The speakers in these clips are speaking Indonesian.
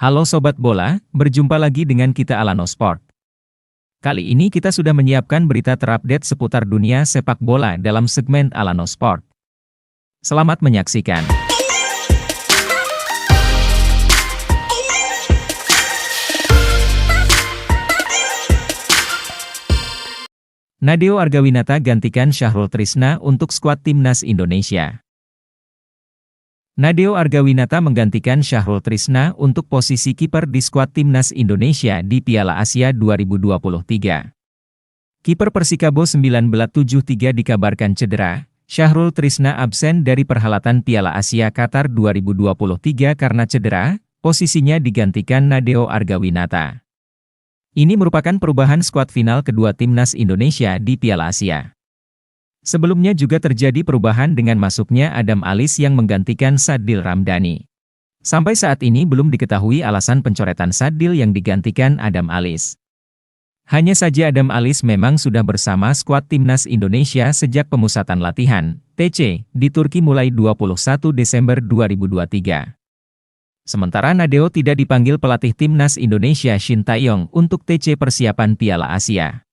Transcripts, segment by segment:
Halo Sobat Bola, berjumpa lagi dengan kita Alano Sport. Kali ini kita sudah menyiapkan berita terupdate seputar dunia sepak bola dalam segmen Alano Sport. Selamat menyaksikan. Nadeo Argawinata gantikan Syahrul Trisna untuk skuad Timnas Indonesia. Nadeo Argawinata menggantikan Syahrul Trisna untuk posisi kiper di skuad Timnas Indonesia di Piala Asia 2023. Kiper Persikabo 1973 dikabarkan cedera. Syahrul Trisna absen dari perhelatan Piala Asia Qatar 2023 karena cedera, posisinya digantikan Nadeo Argawinata. Ini merupakan perubahan skuad final kedua Timnas Indonesia di Piala Asia. Sebelumnya juga terjadi perubahan dengan masuknya Adam Alis yang menggantikan Sadil Ramdhani. Sampai saat ini belum diketahui alasan pencoretan Sadil yang digantikan Adam Alis. Hanya saja Adam Alis memang sudah bersama skuad Timnas Indonesia sejak pemusatan latihan, TC, di Turki mulai 21 Desember 2023. Sementara Nadeo tidak dipanggil pelatih Timnas Indonesia Shin Tae-yong untuk TC persiapan Piala Asia.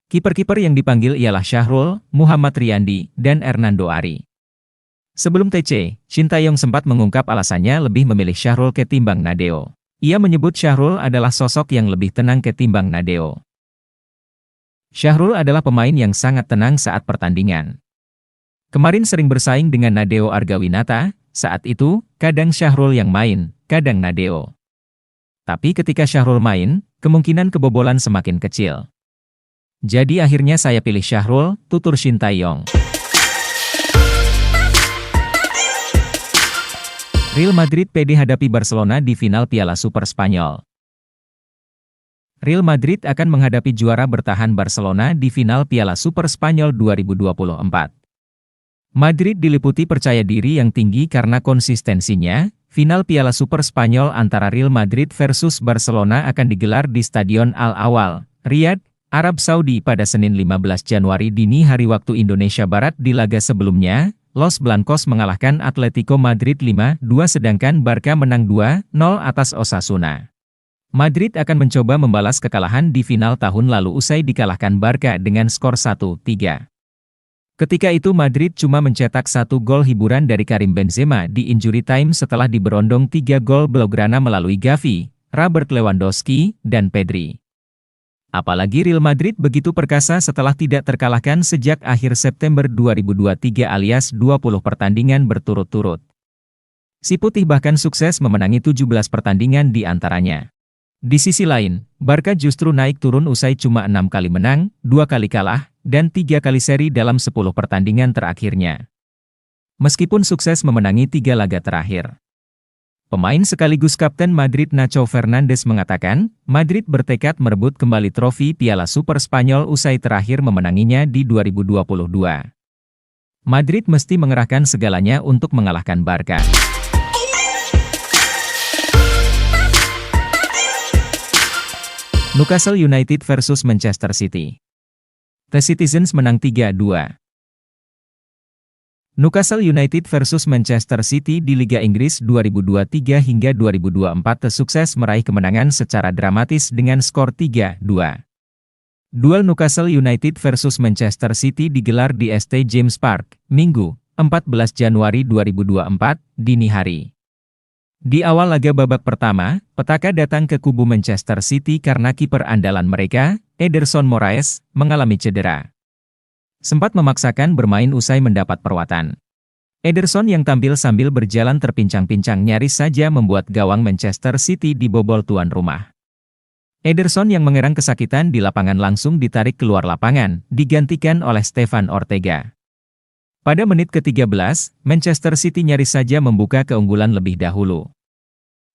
Kiper-kiper yang dipanggil ialah Syahrul, Muhammad Riyandi, dan Hernando Ari. Sebelum TC, Shin Tae-yong sempat mengungkap alasannya lebih memilih Syahrul ketimbang Nadeo. Ia menyebut Syahrul adalah sosok yang lebih tenang ketimbang Nadeo. Syahrul adalah pemain yang sangat tenang saat pertandingan. Kemarin sering bersaing dengan Nadeo Argawinata, saat itu, kadang Syahrul yang main, kadang Nadeo. Tapi ketika Syahrul main, kemungkinan kebobolan semakin kecil. Jadi akhirnya saya pilih Syahrul, tutur Shin Tae-yong. Real Madrid pede hadapi Barcelona di final Piala Super Spanyol. Real Madrid akan menghadapi juara bertahan Barcelona di final Piala Super Spanyol 2024. Madrid diliputi percaya diri yang tinggi karena konsistensinya. Final Piala Super Spanyol antara Real Madrid versus Barcelona akan digelar di Stadion Al-Awal, Riyadh, Arab Saudi pada Senin 15 Januari dini hari waktu Indonesia Barat. Di laga sebelumnya, Los Blancos mengalahkan Atletico Madrid 5-2 sedangkan Barca menang 2-0 atas Osasuna. Madrid akan mencoba membalas kekalahan di final tahun lalu usai dikalahkan Barca dengan skor 1-3. Ketika itu Madrid cuma mencetak 1 gol hiburan dari Karim Benzema di injury time setelah diberondong 3 gol Blaugrana melalui Gavi, Robert Lewandowski, dan Pedri. Apalagi Real Madrid begitu perkasa setelah tidak terkalahkan sejak akhir September 2023 alias 20 pertandingan berturut-turut. Si Putih bahkan sukses memenangi 17 pertandingan di antaranya. Di sisi lain, Barca justru naik turun usai cuma 6 kali menang, 2 kali kalah, dan 3 kali seri dalam 10 pertandingan terakhirnya. Meskipun sukses memenangi 3 laga terakhir. Pemain sekaligus Kapten Madrid Nacho Fernandes mengatakan, Madrid bertekad merebut kembali trofi Piala Super Spanyol usai terakhir memenanginya di 2022. Madrid mesti mengerahkan segalanya untuk mengalahkan Barca. Newcastle United versus Manchester City. The Citizens menang 3-2. Newcastle United versus Manchester City di Liga Inggris 2023 hingga 2024 sukses meraih kemenangan secara dramatis dengan skor 3-2. Duel Newcastle United versus Manchester City digelar di St. James Park, Minggu, 14 Januari 2024, dini hari. Di awal laga babak pertama, petaka datang ke kubu Manchester City karena kiper andalan mereka, Ederson Moraes, mengalami cedera. Sempat memaksakan bermain usai mendapat perawatan. Ederson yang tampil sambil berjalan terpincang-pincang nyaris saja membuat gawang Manchester City dibobol tuan rumah. Ederson yang mengerang kesakitan di lapangan langsung ditarik keluar lapangan, digantikan oleh Stefan Ortega. Pada menit ke-13, Manchester City nyaris saja membuka keunggulan lebih dahulu.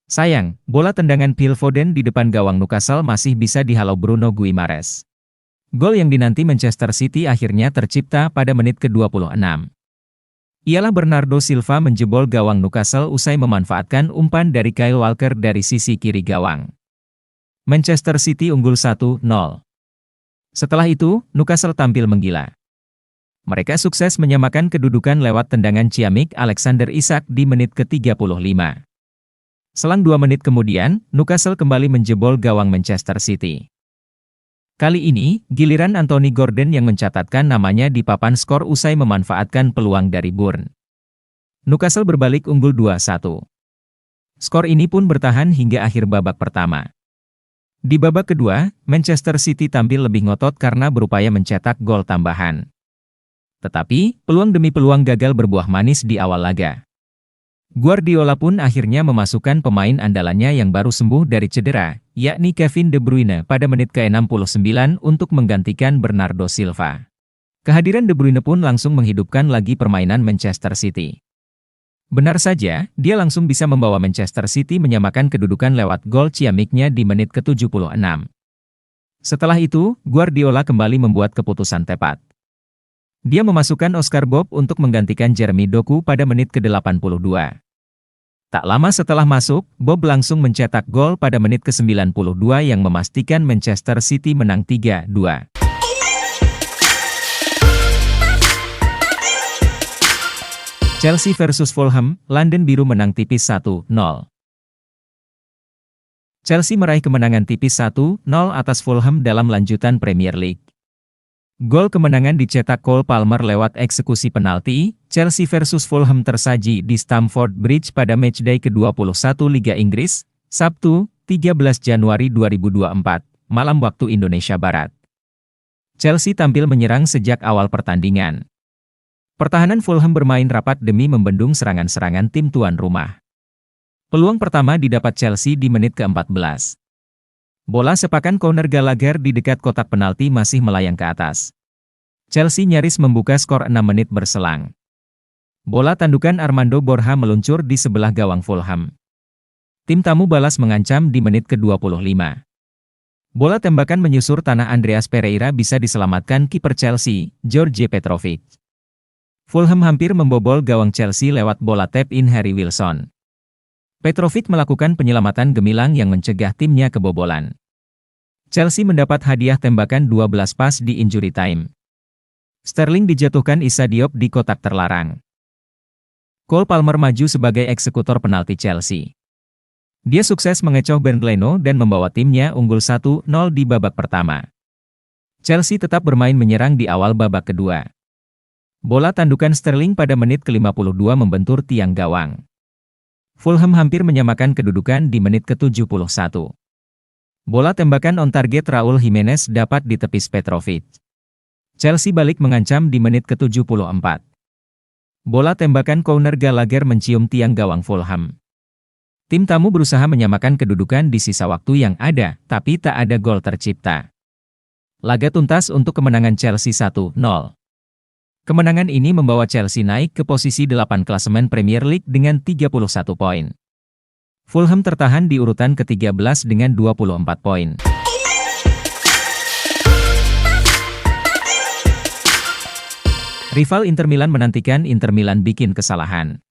Sayang, bola tendangan Phil Foden di depan gawang Newcastle masih bisa dihalau Bruno Guimaraes. Gol yang dinanti Manchester City akhirnya tercipta pada menit ke-26. Ialah Bernardo Silva menjebol gawang Newcastle usai memanfaatkan umpan dari Kyle Walker dari sisi kiri gawang. Manchester City unggul 1-0. Setelah itu, Newcastle tampil menggila. Mereka sukses menyamakan kedudukan lewat tendangan ciamik Alexander Isak di menit ke-35. Selang 2 menit kemudian, Newcastle kembali menjebol gawang Manchester City. Kali ini, giliran Anthony Gordon yang mencatatkan namanya di papan skor usai memanfaatkan peluang dari Burn. Newcastle berbalik unggul 2-1. Skor ini pun bertahan hingga akhir babak pertama. Di babak kedua, Manchester City tampil lebih ngotot karena berupaya mencetak gol tambahan. Tetapi, peluang demi peluang gagal berbuah manis di awal laga. Guardiola pun akhirnya memasukkan pemain andalannya yang baru sembuh dari cedera, yakni Kevin De Bruyne pada menit ke-69 untuk menggantikan Bernardo Silva. Kehadiran De Bruyne pun langsung menghidupkan lagi permainan Manchester City. Benar saja, dia langsung bisa membawa Manchester City menyamakan kedudukan lewat gol ciamiknya di menit ke-76. Setelah itu, Guardiola kembali membuat keputusan tepat. Dia memasukkan Oscar Bob untuk menggantikan Jeremy Doku pada menit ke-82. Tak lama setelah masuk, Bob langsung mencetak gol pada menit ke-92 yang memastikan Manchester City menang 3-2. Chelsea versus Fulham, London Biru menang tipis 1-0. Chelsea meraih kemenangan tipis 1-0 atas Fulham dalam lanjutan Premier League. Gol kemenangan dicetak Cole Palmer lewat eksekusi penalti. Chelsea versus Fulham tersaji di Stamford Bridge pada matchday ke-21 Liga Inggris, Sabtu, 13 Januari 2024, malam waktu Indonesia Barat. Chelsea tampil menyerang sejak awal pertandingan. Pertahanan Fulham bermain rapat demi membendung serangan-serangan tim tuan rumah. Peluang pertama didapat Chelsea di menit ke-14. Bola sepakan corner Gallagher di dekat kotak penalti masih melayang ke atas. Chelsea nyaris membuka skor 6 menit berselang. Bola tandukan Armando Borja meluncur di sebelah gawang Fulham. Tim tamu balas mengancam di menit ke-25. Bola tembakan menyusur tanah Andreas Pereira bisa diselamatkan kiper Chelsea, George Petrovic. Fulham hampir membobol gawang Chelsea lewat bola tap-in Harry Wilson. Petrovic melakukan penyelamatan gemilang yang mencegah timnya kebobolan. Chelsea mendapat hadiah tembakan 12 pas di injury time. Sterling dijatuhkan Issa Diop di kotak terlarang. Cole Palmer maju sebagai eksekutor penalti Chelsea. Dia sukses mengecoh Bernd Leno dan membawa timnya unggul 1-0 di babak pertama. Chelsea tetap bermain menyerang di awal babak kedua. Bola tandukan Sterling pada menit ke-52 membentur tiang gawang. Fulham hampir menyamakan kedudukan di menit ke-71. Bola tembakan on target Raul Jimenez dapat ditepis Petrovic. Chelsea balik mengancam di menit ke-74. Bola tembakan corner Gallagher mencium tiang gawang Fulham. Tim tamu berusaha menyamakan kedudukan di sisa waktu yang ada, tapi tak ada gol tercipta. Laga tuntas untuk kemenangan Chelsea 1-0. Kemenangan ini membawa Chelsea naik ke posisi 8 klasemen Premier League dengan 31 poin. Fulham tertahan di urutan ke-13 dengan 24 poin. Rival Inter Milan menantikan Inter Milan bikin kesalahan.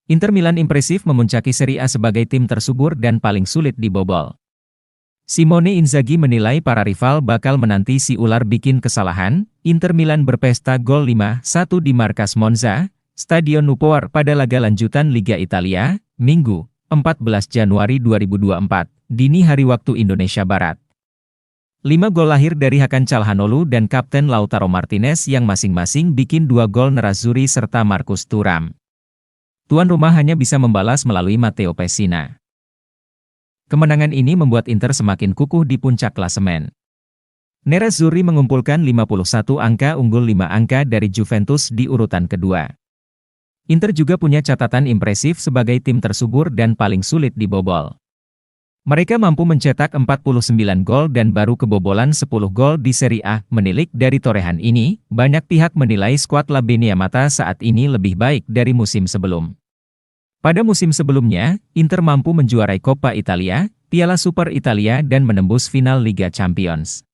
Inter Milan impresif memuncaki Serie A sebagai tim tersubur dan paling sulit dibobol. Simone Inzaghi menilai para rival bakal menanti si ular bikin kesalahan. Inter Milan berpesta gol 5-1 di markas Monza, Stadion Nupoar pada laga lanjutan Liga Italia, Minggu, 14 Januari 2024, dini hari waktu Indonesia Barat. 5 gol lahir dari Hakan Calhanoglu dan Kapten Lautaro Martinez yang masing-masing bikin 2 gol Nerazzurri serta Marcus Thuram. Tuan rumah hanya bisa membalas melalui Matteo Pessina. Kemenangan ini membuat Inter semakin kukuh di puncak klasemen. Nerazzurri mengumpulkan 51 angka unggul 5 angka dari Juventus di urutan kedua. Inter juga punya catatan impresif sebagai tim tersubur dan paling sulit dibobol. Mereka mampu mencetak 49 gol dan baru kebobolan 10 gol di Serie A. Menilik dari torehan ini, banyak pihak menilai skuad La Beniamata saat ini lebih baik dari musim sebelum. Pada musim sebelumnya, Inter mampu menjuarai Coppa Italia, Piala Super Italia dan menembus final Liga Champions.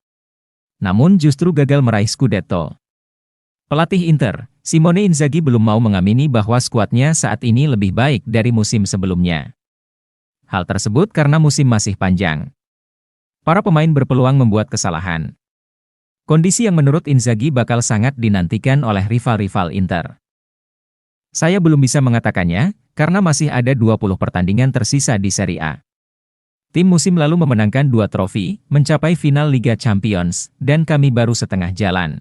Namun justru gagal meraih Scudetto. Pelatih Inter, Simone Inzaghi belum mau mengamini bahwa skuadnya saat ini lebih baik dari musim sebelumnya. Hal tersebut karena musim masih panjang. Para pemain berpeluang membuat kesalahan. Kondisi yang menurut Inzaghi bakal sangat dinantikan oleh rival-rival Inter. Saya belum bisa mengatakannya, karena masih ada 20 pertandingan tersisa di Serie A. Tim musim lalu memenangkan 2 trofi, mencapai final Liga Champions, dan kami baru setengah jalan.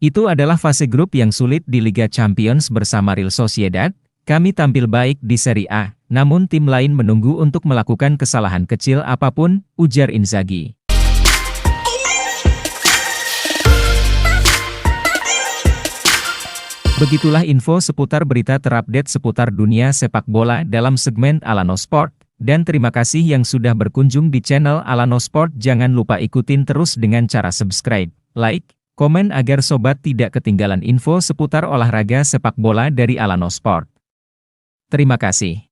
Itu adalah fase grup yang sulit di Liga Champions bersama Real Sociedad. Kami tampil baik di Serie A, namun tim lain menunggu untuk melakukan kesalahan kecil apapun, ujar Inzaghi. Begitulah info seputar berita terupdate seputar dunia sepak bola dalam segmen Alano Sport. Dan terima kasih yang sudah berkunjung di channel Alano Sport. Jangan lupa ikutin terus dengan cara subscribe, like, komen agar sobat tidak ketinggalan info seputar olahraga sepak bola dari Alano Sport. Terima kasih.